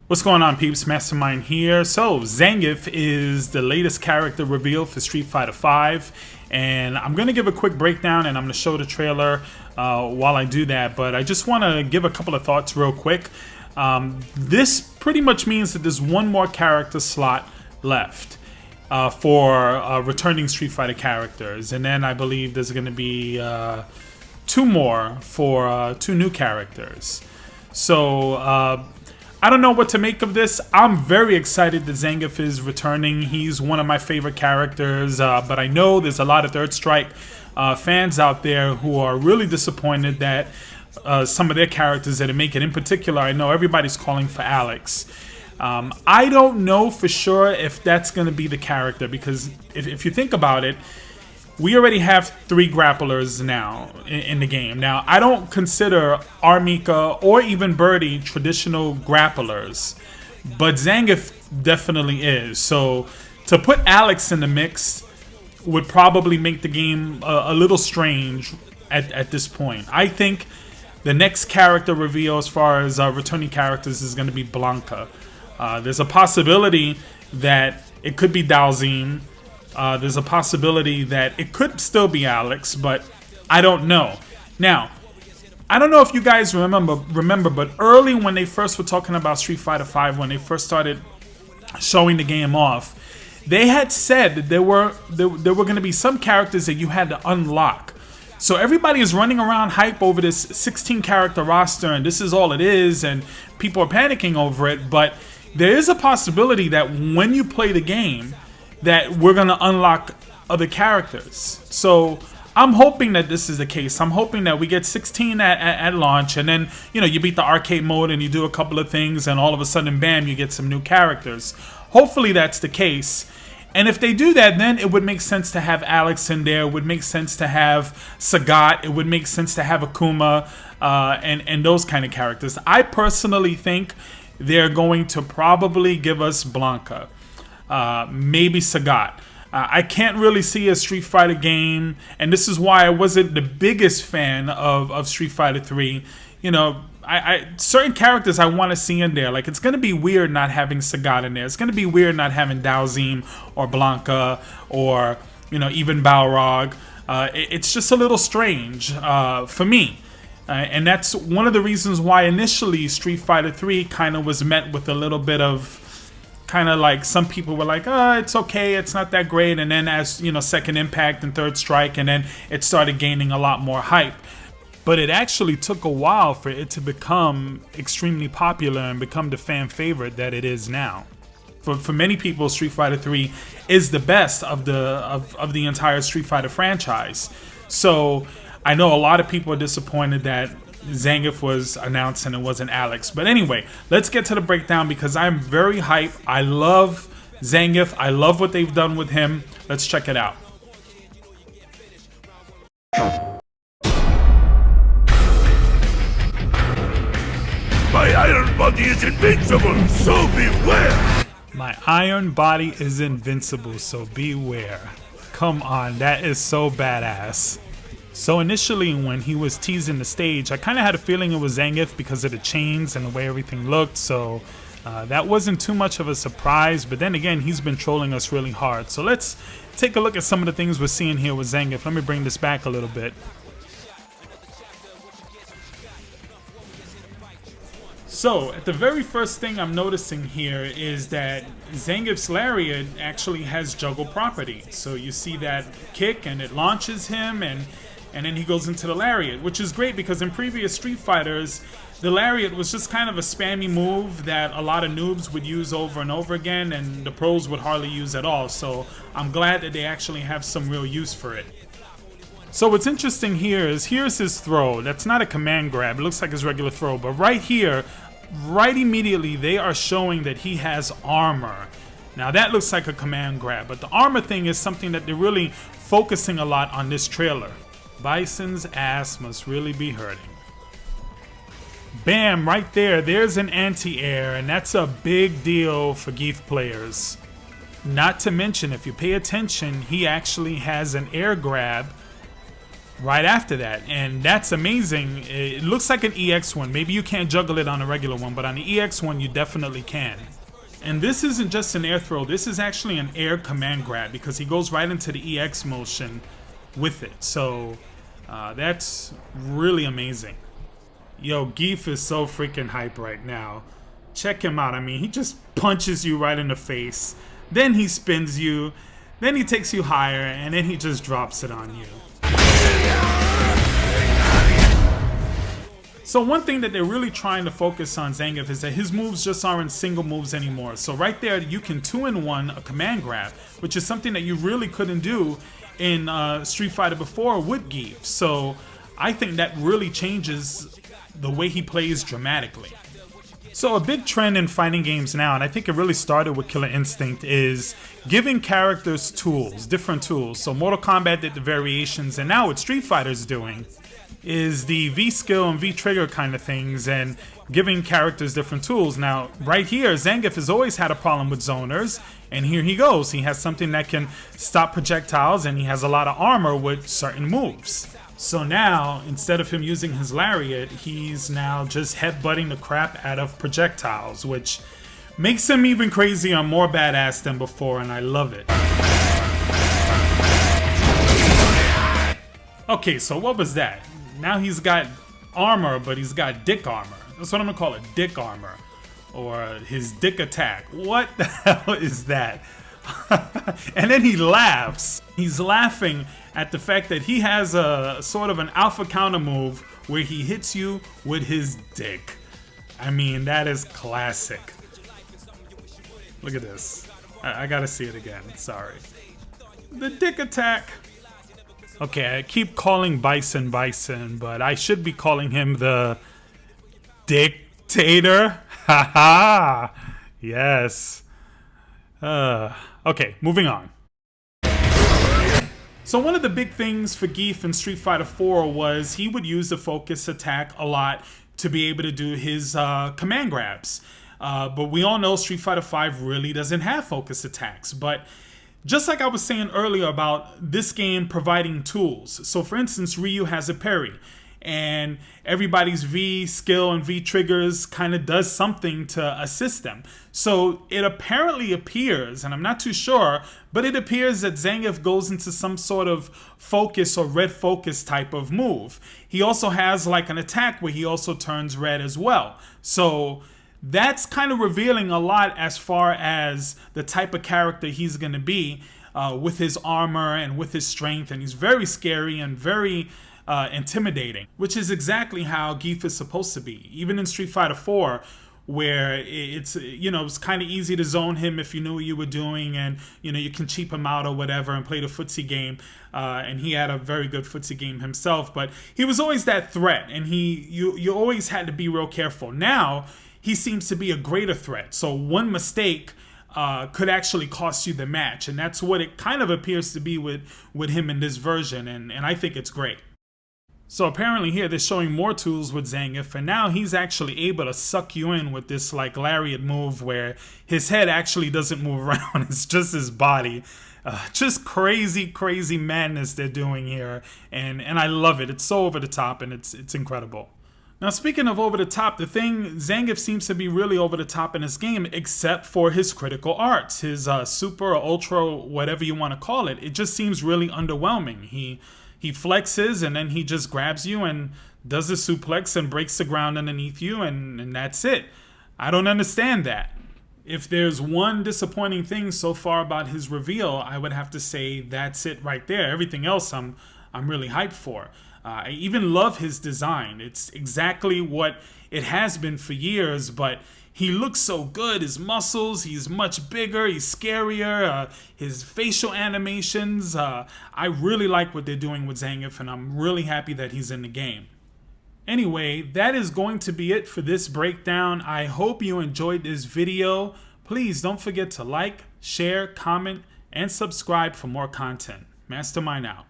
What's going on, peeps? Mastermind here. So Zangief is the latest character reveal for Street Fighter V, and I'm going to give a quick breakdown and I'm going to show the trailer while I do that, but I just want to give a couple of thoughts real quick. This pretty much means that there's one more character slot left for returning Street Fighter characters, and then I believe there's going to be two more for two new characters. So I don't know what to make of this. I'm very excited that Zangief is returning. He's one of my favorite characters, but I know there's a lot of Third Strike fans out there who are really disappointed that some of their characters didn't make it. In particular, I know everybody's calling for Alex. I don't know for sure if that's going to be the character, because if you think about it, we already have 3 grapplers now in the game. Now, I don't consider Armika or even Birdie traditional grapplers, but Zangief definitely is. So to put Alex in the mix would probably make the game a little strange at this point. I think the next character reveal as far as returning characters is going to be Blanca. There's a possibility that it could be Dalzim. There's a possibility that it could still be Alex, but I don't know. Now, I don't know if you guys remember, but early when they first were talking about Street Fighter V, when they first started showing the game off, they had said that there were going to be some characters that you had to unlock. So everybody is running around hype over this 16 character roster, and this is all it is, and people are panicking over it. But there is a possibility that when you play the game, that we're going to unlock other characters. So I'm hoping that this is the case. I'm hoping that we get 16 at launch, and then, you know, you beat the arcade mode and you do a couple of things, and all of a sudden, bam, you get some new characters. Hopefully that's the case. And if they do that, then it would make sense to have Alex in there. It would make sense to have Sagat. It would make sense to have Akuma and those kind of characters. I personally think they're going to probably give us Blanca. Maybe Sagat. I can't really see a Street Fighter game, and this is why I wasn't the biggest fan of Street Fighter 3. You know, I certain characters I want to see in there. Like, it's going to be weird not having Sagat in there. It's going to be weird not having Dalzim or Blanca or, you know, even Balrog. It's just a little strange for me. And that's one of the reasons why initially Street Fighter 3 kind of was met with a little bit of kind of like, some people were like, oh, it's okay, it's not that great. And then as, you know, Second Impact and Third Strike, and then it started gaining a lot more hype. But it actually took a while for it to become extremely popular and become the fan favorite that it is now. For many people, Street Fighter 3 is the best of the entire Street Fighter franchise. So I know a lot of people are disappointed that Zangief was announced and it wasn't Alex. But anyway, let's get to the breakdown, because I'm very hyped. I love Zangief. I love what they've done with him. Let's check it out. My iron body is invincible, so beware! My iron body is invincible, so beware. Come on, that is so badass. So initially, when he was teasing the stage, I kind of had a feeling it was Zangief because of the chains and the way everything looked, so that wasn't too much of a surprise. But then again, he's been trolling us really hard. So let's take a look at some of the things we're seeing here with Zangief. Let me bring this back a little bit. So, at the very first thing I'm noticing here is that Zangief's Lariat actually has juggle property. So you see that kick and it launches him, and then he goes into the Lariat, which is great because in previous Street Fighters, the Lariat was just kind of a spammy move that a lot of noobs would use over and over again, and the pros would hardly use at all. So I'm glad that they actually have some real use for it. So what's interesting here is, here's his throw. That's not a command grab. It looks like his regular throw. But right here, right immediately, they are showing that he has armor. Now that looks like a command grab, but the armor thing is something that they're really focusing a lot on this trailer. Bison's ass must really be hurting. Bam, right there, there's an anti-air, and that's a big deal for Geef players. Not to mention, if you pay attention, he actually has an air grab right after that, and that's amazing. It looks like an EX one. Maybe you can't juggle it on a regular one, but on the EX one you definitely can. And this isn't just an air throw, this is actually an air command grab because he goes right into the EX motion with it. So that's really amazing. Yo, Zangief is so freaking hype right now. Check him out. I mean, he just punches you right in the face, then he spins you, then he takes you higher, and then he just drops it on you. So one thing that they're really trying to focus on Zangief is that his moves just aren't single moves anymore. So right there, you can 2-in-1 a command grab, which is something that you really couldn't do in Street Fighter before with Zangief. So I think that really changes the way he plays dramatically. So a big trend in fighting games now, and I think it really started with Killer Instinct, is giving characters tools, different tools. So Mortal Kombat did the variations, and now what Street Fighter's doing is the V-skill and V-trigger kind of things, and giving characters different tools. Now, right here, Zangief has always had a problem with zoners, and here he goes. He has something that can stop projectiles, and he has a lot of armor with certain moves. So now, instead of him using his lariat, he's now just headbutting the crap out of projectiles, which makes him even crazier and more badass than before, and I love it. Okay, so what was that? Now he's got armor, but he's got dick armor. That's what I'm gonna call it, dick armor. Or his dick attack. What the hell is that? And then he laughs. He's laughing at the fact that he has a sort of an alpha counter move where he hits you with his dick. I mean, that is classic. Look at this. I gotta see it again, sorry. The dick attack. Okay, I keep calling Bison Bison, but I should be calling him the Dictator. Haha. Yes. Okay, moving on. So one of the big things for Zangief in Street Fighter 4 was he would use the focus attack a lot to be able to do his command grabs. But we all know Street Fighter 5 really doesn't have focus attacks. But just like I was saying earlier about this game providing tools. So for instance, Ryu has a parry, and everybody's V skill and V triggers kind of does something to assist them. So it apparently appears, and I'm not too sure, but it appears that Zangief goes into some sort of focus or red focus type of move. He also has like an attack where he also turns red as well. So that's kind of revealing a lot as far as the type of character he's going to be with his armor and with his strength. And he's very scary and very intimidating, which is exactly how Zangief is supposed to be. Even in Street Fighter 4, where it's, you know, it's kind of easy to zone him if you knew what you were doing, and, you know, you can cheap him out or whatever and play the footsie game. And he had a very good footsie game himself, but he was always that threat, and you always had to be real careful. Now, he seems to be a greater threat. So one mistake could actually cost you the match. And that's what it kind of appears to be with him in this version. And I think it's great. So apparently here they're showing more tools with Zangief. And now he's actually able to suck you in with this like lariat move where his head actually doesn't move around. It's just his body. Just crazy, crazy madness they're doing here. And I love it. It's so over the top and it's incredible. Now, speaking of over the top, the thing, Zangief seems to be really over the top in this game, except for his critical arts, his super or ultra, whatever you want to call it. It just seems really underwhelming. He flexes and then he just grabs you and does a suplex and breaks the ground underneath you, and that's it. I don't understand that. If there's one disappointing thing so far about his reveal, I would have to say that's it right there. Everything else I'm really hyped for. I even love his design. It's exactly what it has been for years, but he looks so good. His muscles, he's much bigger, he's scarier, his facial animations. I really like what they're doing with Zangief, and I'm really happy that he's in the game. Anyway, that is going to be it for this breakdown. I hope you enjoyed this video. Please don't forget to like, share, comment, and subscribe for more content. Mastermind out.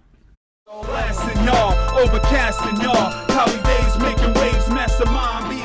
Blasting y'all, overcasting y'all, Cali days making waves, mastermind.